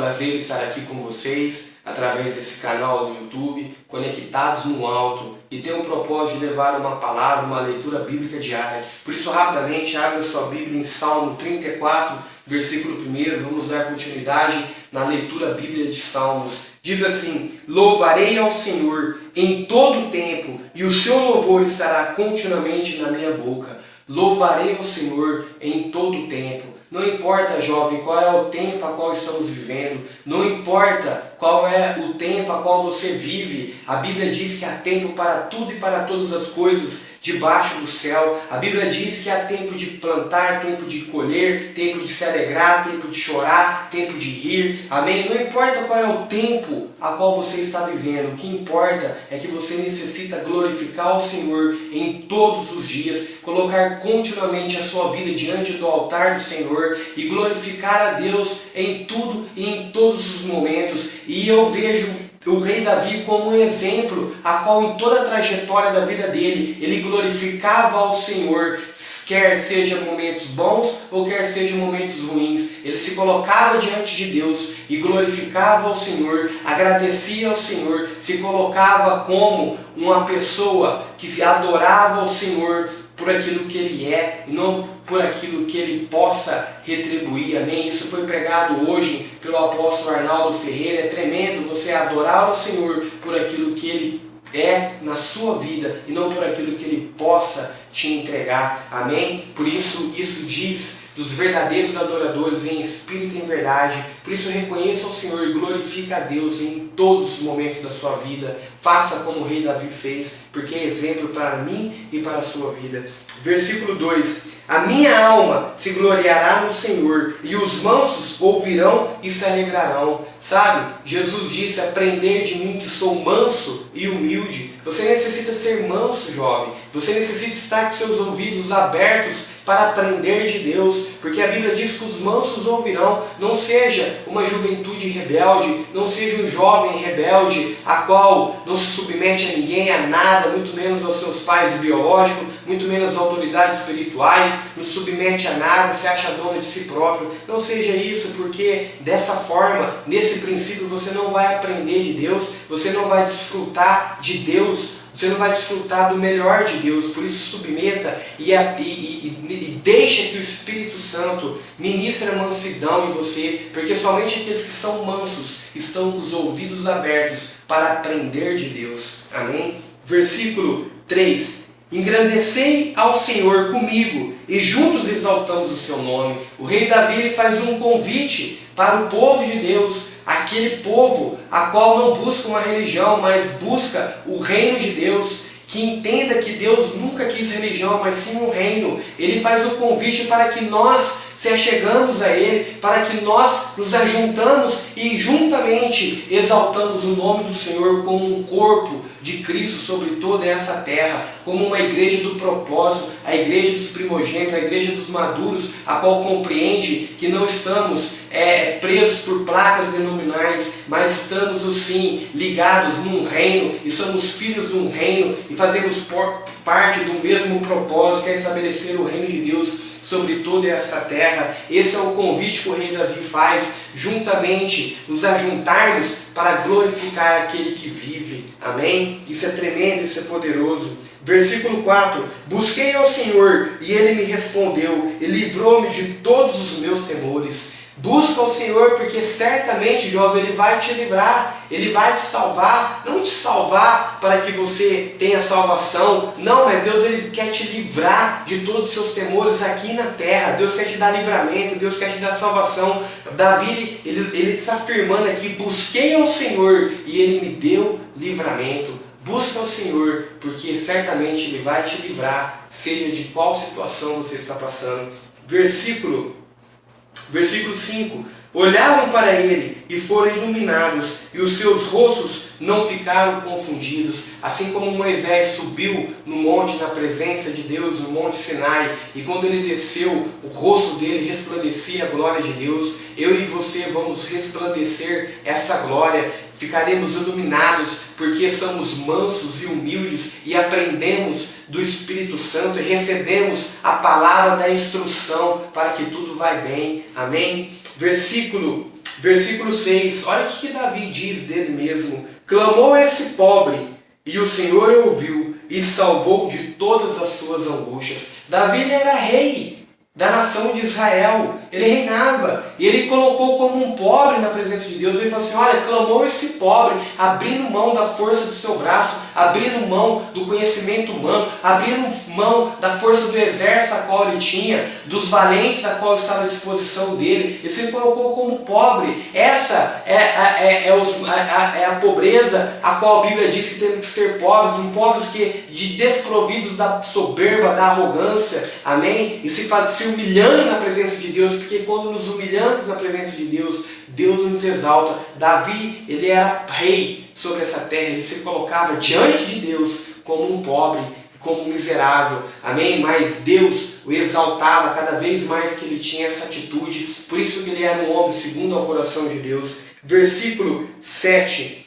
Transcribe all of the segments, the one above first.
prazer estar aqui com vocês através desse canal do YouTube, Conectados no Alto, e tem o propósito de levar uma palavra, uma leitura bíblica diária. Por isso, rapidamente, abra sua Bíblia em Salmo 34, versículo 1, vamos dar continuidade na leitura bíblica de Salmos. Diz assim: louvarei ao Senhor em todo o tempo, e o seu louvor estará continuamente na minha boca. Louvarei ao Senhor em todo o tempo. Não importa, jovem, qual é o tempo a qual estamos vivendo, não importa qual é o tempo a qual você vive, a Bíblia diz que há tempo para tudo e para todas as coisas debaixo do céu. A Bíblia diz que há tempo de plantar, tempo de colher, tempo de se alegrar, tempo de chorar, tempo de rir. Amém? Não importa qual é o tempo a qual você está vivendo, o que importa é que você necessita glorificar o Senhor em todos os dias, colocar continuamente a sua vida diante do altar do Senhor e glorificar a Deus em tudo e em todos os momentos. E eu vejo o rei Davi como um exemplo, a qual em toda a trajetória da vida dele, ele glorificava ao Senhor, quer sejam momentos bons ou quer sejam momentos ruins. Ele se colocava diante de Deus e glorificava ao Senhor, agradecia ao Senhor, se colocava como uma pessoa que adorava ao Senhor por aquilo que Ele é, e não por aquilo que Ele possa retribuir. Amém? Isso foi pregado hoje pelo apóstolo Arnaldo Ferreira. É tremendo você adorar o Senhor por aquilo que Ele é na sua vida e não por aquilo que Ele possa te entregar. Amém? Por isso, isso diz dos verdadeiros adoradores em espírito e em verdade. Por isso, reconheça o Senhor e glorifique a Deus em todos os momentos da sua vida. Faça como o rei Davi fez, porque é exemplo para mim e para a sua vida. Versículo 2: a minha alma se gloriará no Senhor, e os mansos ouvirão e se alegrarão. Sabe, Jesus disse: aprender de mim que sou manso e humilde. Você necessita ser manso, jovem. Você necessita estar com seus ouvidos abertos para aprender de Deus, porque a Bíblia diz que os mansos ouvirão. Não seja uma juventude rebelde, não seja um jovem rebelde, a qual não se submete a ninguém, a nada, muito menos aos seus pais biológicos, muito menos às autoridades espirituais, não se submete a nada, se acha dono de si próprio. Não seja isso, porque dessa forma, nesse princípio, você não vai aprender de Deus, você não vai desfrutar de Deus, você não vai desfrutar do melhor de Deus. Por isso, submeta e deixa que o Espírito Santo ministre a mansidão em você, porque somente aqueles que são mansos estão com os ouvidos abertos para aprender de Deus. Amém? Versículo 3: engrandecei ao Senhor comigo e juntos exaltamos o seu nome. O rei Davi ele faz um convite para o povo de Deus, aquele povo a qual não busca uma religião, mas busca o reino de Deus, que entenda que Deus nunca quis religião, mas sim um reino. Ele faz o convite para que nós se achegamos a Ele, para que nós nos ajuntamos e juntamente exaltamos o nome do Senhor como um corpo de Cristo sobre toda essa terra, como uma igreja do propósito, a igreja dos primogênitos, a igreja dos maduros, a qual compreende que não estamos presos por placas denominais, mas estamos sim ligados num reino e somos filhos de um reino e fazemos parte do mesmo propósito, que é estabelecer o reino de Deus sobre toda essa terra. Esse é o convite que o rei Davi faz, juntamente nos ajuntarmos para glorificar aquele que vive. Amém? Isso é tremendo, isso é poderoso. Versículo 4: busquei ao Senhor e Ele me respondeu e livrou-me de todos os meus temores. Busca o Senhor, porque certamente, jovem, Ele vai te livrar, Ele vai te salvar. Não te salvar para que você tenha salvação, não, mas Deus Ele quer te livrar de todos os seus temores aqui na terra. Deus quer te dar livramento, Deus quer te dar salvação. Davi, ele está afirmando aqui: busquei ao Senhor e Ele me deu livramento. Busca ao Senhor, porque certamente Ele vai te livrar, seja de qual situação você está passando. Versículo 5: olharam para ele e foram iluminados, e os seus rostos não ficaram confundidos. Assim como Moisés subiu no monte na presença de Deus, no monte Sinai, e quando ele desceu, o rosto dele resplandecia a glória de Deus, eu e você vamos resplandecer essa glória, ficaremos iluminados, porque somos mansos e humildes e aprendemos do Espírito Santo e recebemos a palavra da instrução para que tudo vai bem. Amém? Versículo Versículo 6, olha o que Davi diz dele mesmo. Clamou esse pobre, e o Senhor ouviu, e salvou de todas as suas angústias. Davi ele era rei da nação de Israel, ele reinava, e ele colocou como um pobre na presença de Deus. Ele falou assim, olha, clamou esse pobre, abrindo mão da força do seu braço, abrindo mão do conhecimento humano, abrindo mão da força do exército a qual ele tinha, dos valentes a qual estava à disposição dele. Ele se colocou como pobre. Essa é a pobreza a qual a Bíblia diz que temos que ser pobres, pobres desprovidos da soberba, da arrogância, amém? E se humilhando na presença de Deus, porque quando nos humilhamos na presença de Deus, Deus nos exalta. Davi, ele era rei sobre essa terra, ele se colocava diante de Deus como um pobre, como um miserável, amém? Mas Deus o exaltava cada vez mais que ele tinha essa atitude, por isso que ele era um homem segundo ao coração de Deus. Versículo 7,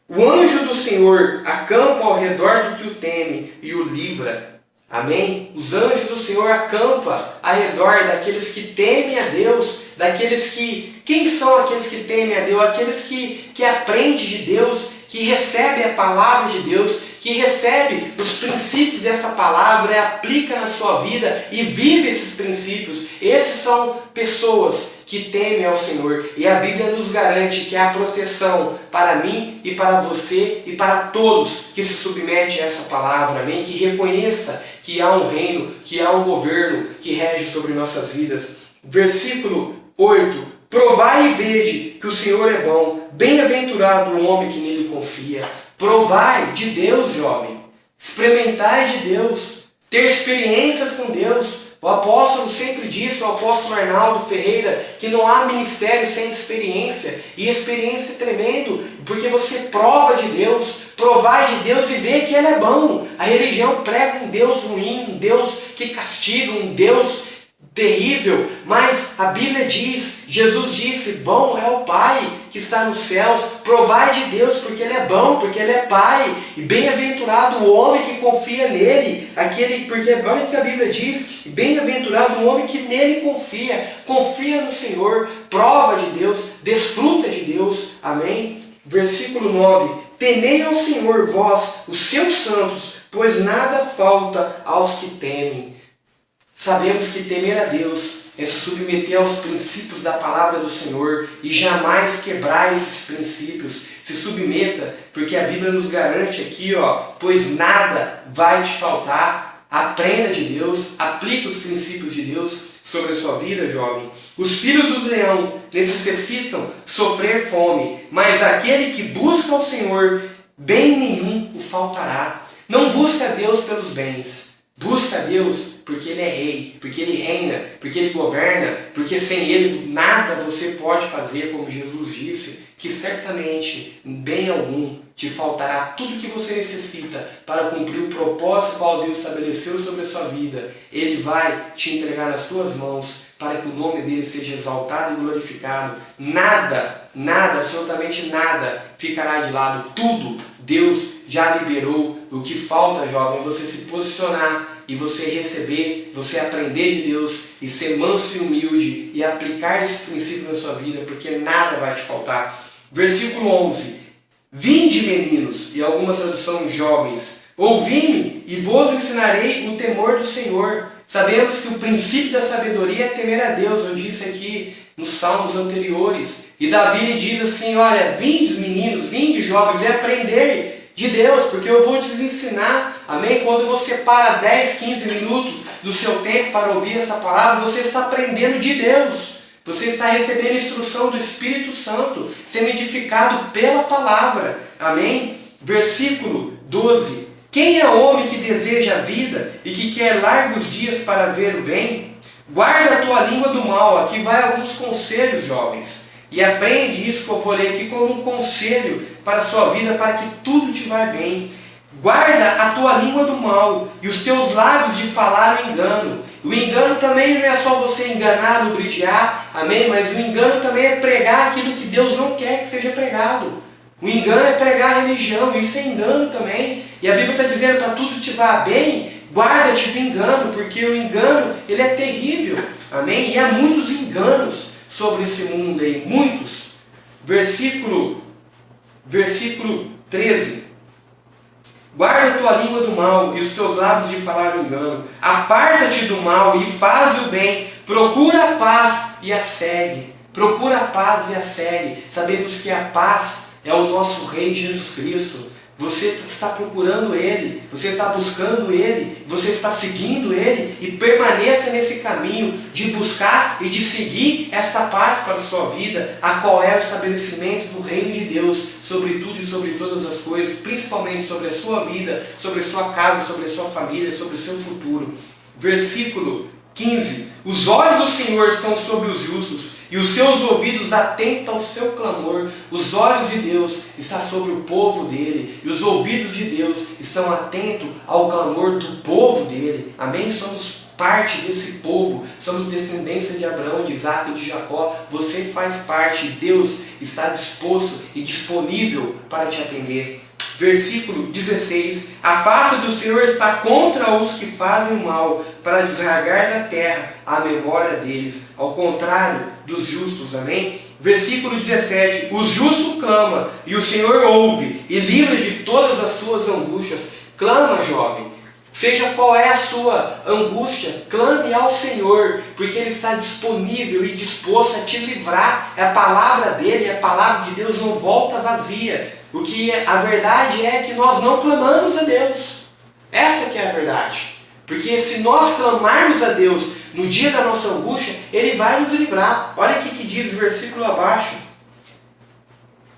o anjo do Senhor acampa ao redor do que o teme e o livra. Amém? Os anjos do Senhor acampam ao redor daqueles que temem a Deus, daqueles que... Quem são aqueles que temem a Deus? Aqueles que aprendem de Deus, que recebem a palavra de Deus, que recebe os princípios dessa palavra e aplica na sua vida e vive esses princípios. Esses são pessoas que temem ao Senhor. E a Bíblia nos garante que há proteção para mim e para você e para todos que se submetem a essa palavra. Amém? Que reconheça que há um reino, que há um governo que rege sobre nossas vidas. Versículo 8. Provai e vede que o Senhor é bom. Bem-aventurado o homem que nele confia. Provai de Deus, jovem. Experimentai de Deus. Ter experiências com Deus. O apóstolo sempre disse, o apóstolo Arnaldo Ferreira, que não há ministério sem experiência. E experiência é tremendo, porque você prova de Deus, provai de Deus e vê que Ele é bom. A religião prega um Deus ruim, um Deus que castiga, um Deus terrível, mas a Bíblia diz, Jesus disse, bom é o Pai que está nos céus, provai de Deus porque Ele é bom, porque Ele é Pai, e bem-aventurado o homem que confia nele, porque olha o que a Bíblia diz, bem-aventurado o homem que nele confia no Senhor, prova de Deus, desfruta de Deus, amém? Versículo 9, temei ao Senhor vós, os seus santos, pois nada falta aos que temem. Sabemos que temer a Deus é se submeter aos princípios da palavra do Senhor e jamais quebrar esses princípios. Se submeta, porque a Bíblia nos garante aqui, pois nada vai te faltar. Aprenda de Deus, aplique os princípios de Deus sobre a sua vida, jovem. Os filhos dos leões necessitam sofrer fome, mas aquele que busca o Senhor, bem nenhum o faltará. Não busca Deus pelos bens. Busca Deus porque Ele é rei, porque Ele reina, porque Ele governa, porque sem Ele nada você pode fazer, como Jesus disse, que certamente bem algum te faltará. Tudo que você necessita para cumprir o propósito qual Deus estabeleceu sobre a sua vida, Ele vai te entregar nas tuas mãos para que o nome dele seja exaltado e glorificado. Nada, absolutamente nada ficará de lado. Tudo Deus já liberou. O que falta, jovem, é você se posicionar e você receber, você aprender de Deus e ser manso e humilde e aplicar esses princípios na sua vida, porque nada vai te faltar. Versículo 11. Vinde, meninos, e algumas traduções jovens, ouvi-me e vos ensinarei o temor do Senhor. Sabemos que o princípio da sabedoria é temer a Deus. Eu disse aqui nos salmos anteriores. E Davi diz assim, olha, vinde meninos, vinde jovens, e aprender de Deus, porque eu vou te ensinar, amém? Quando você para 10, 15 minutos do seu tempo para ouvir essa palavra, você está aprendendo de Deus. Você está recebendo instrução do Espírito Santo, sendo edificado pela palavra, amém? Versículo 12. Quem é o homem que deseja a vida e que quer largos dias para ver o bem? Guarda a tua língua do mal. Aqui vai alguns conselhos, jovens. E aprende isso que eu falei aqui como um conselho para a sua vida, para que tudo te vá bem. Guarda a tua língua do mal e os teus lábios de falar o engano. O engano também não é só você enganar, ludibriar, amém? Mas o engano também é pregar aquilo que Deus não quer que seja pregado. O engano é pregar a religião, isso é engano também. E a Bíblia está dizendo, para tudo te vá bem, guarda-te do engano, porque o engano ele é terrível, amém? E há muitos enganos sobre esse mundo aí, muitos. versículo 13. Guarda a tua língua do mal e os teus lábios de falar o engano. Aparta-te do mal e faz o bem. Procura a paz e a segue. Procura a paz e a segue. Sabemos que a paz é o nosso Rei Jesus Cristo. Você está procurando Ele, você está buscando Ele, você está seguindo Ele, e permaneça nesse caminho de buscar e de seguir esta paz para a sua vida, a qual é o estabelecimento do reino de Deus sobre tudo e sobre todas as coisas, principalmente sobre a sua vida, sobre a sua casa, sobre a sua família, sobre o seu futuro. Versículo 15. Os olhos do Senhor estão sobre os justos, e os seus ouvidos atentam ao seu clamor. Os olhos de Deus estão sobre o povo dele, e os ouvidos de Deus estão atentos ao clamor do povo dele. Amém? Somos parte desse povo, somos descendência de Abraão, de Isaac e de Jacó. Você faz parte, e Deus está disposto e disponível para te atender. Versículo 16. A face do Senhor está contra os que fazem o mal, para desarraigar da terra a memória deles, ao contrário dos justos. Amém? Versículo 17. O justo clama, e o Senhor ouve, e livra de todas as suas angústias. Clama, jovem. Seja qual é a sua angústia, clame ao Senhor, porque Ele está disponível e disposto a te livrar. A palavra dEle, a palavra de Deus não volta vazia. O que a verdade é que nós não clamamos a Deus. Essa que é a verdade. Porque se nós clamarmos a Deus no dia da nossa angústia, Ele vai nos livrar. Olha aqui que diz o versículo abaixo.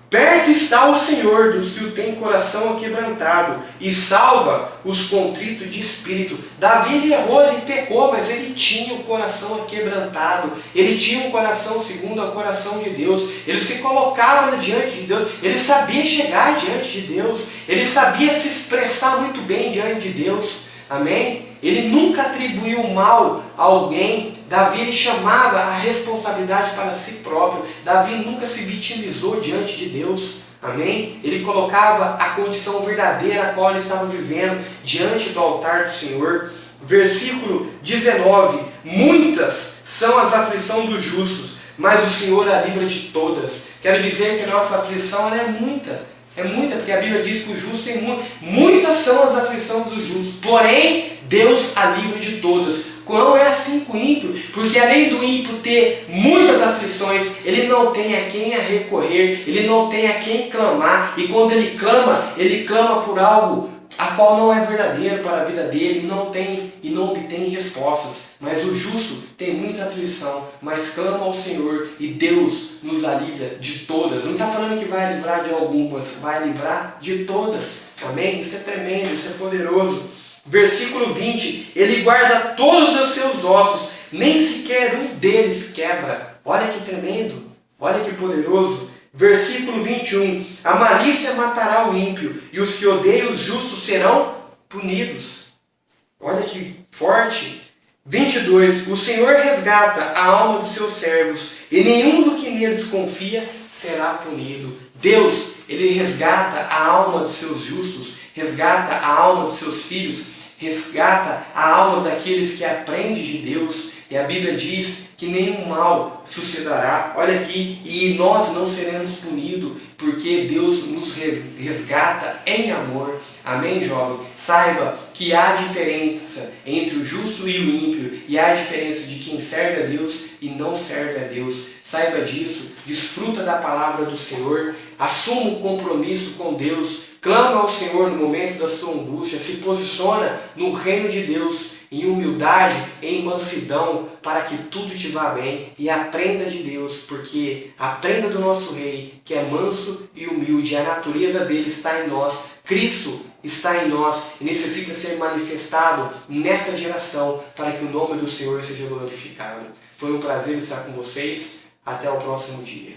Perto está o Senhor dos que o têm coração aquebrantado, e salva os contritos de espírito. Davi, ele errou, ele pecou, mas ele tinha o coração aquebrantado. Ele tinha um coração segundo o coração de Deus. Ele se colocava diante de Deus. Ele sabia chegar diante de Deus. Ele sabia se expressar muito bem diante de Deus. Amém? Ele nunca atribuiu mal a alguém. Davi, ele chamava a responsabilidade para si próprio. Davi nunca se vitimizou diante de Deus. Amém? Ele colocava a condição verdadeira a qual ele estava vivendo diante do altar do Senhor. Versículo 19. Muitas são as aflições dos justos, mas o Senhor a livra de todas. Quero dizer que a nossa aflição ela é muita. É muita, porque a Bíblia diz que o justo tem muitas são as aflições dos justos, porém Deus a livra de todas. Não é assim com o ímpio, porque além do ímpio ter muitas aflições, ele não tem a quem a recorrer, ele não tem a quem clamar, e quando ele clama por algo a qual não é verdadeiro para a vida dele, não tem e não obtém respostas. Mas o justo tem muita aflição, mas clama ao Senhor e Deus nos alivia de todas. Não está falando que vai livrar de algumas, vai livrar de todas. Amém? Isso é tremendo, isso é poderoso. Versículo 20. Ele guarda todos os seus ossos, nem sequer um deles quebra. Olha que tremendo, olha que poderoso. Versículo 21. A malícia matará o ímpio, e os que odeiam os justos serão punidos. Olha que forte. 22. O Senhor resgata a alma dos seus servos, e nenhum do que neles confia será punido. Deus, Ele resgata a alma dos seus justos, resgata a alma dos seus filhos, resgata a alma daqueles que aprendem de Deus. E a Bíblia diz que nenhum mal sucederá. Olha aqui, e nós não seremos punidos, porque Deus nos resgata em amor. Amém, jovem? Saiba que há diferença entre o justo e o ímpio, e há diferença de quem serve a Deus e não serve a Deus. Saiba disso, desfruta da palavra do Senhor, assuma um compromisso com Deus, clama ao Senhor no momento da sua angústia, se posiciona no reino de Deus, em humildade, em mansidão, para que tudo te vá bem, e aprenda de Deus, porque aprenda do nosso Rei, que é manso e humilde, a natureza dele está em nós, Cristo está em nós e necessita ser manifestado nessa geração, para que o nome do Senhor seja glorificado. Foi um prazer estar com vocês, até o próximo dia.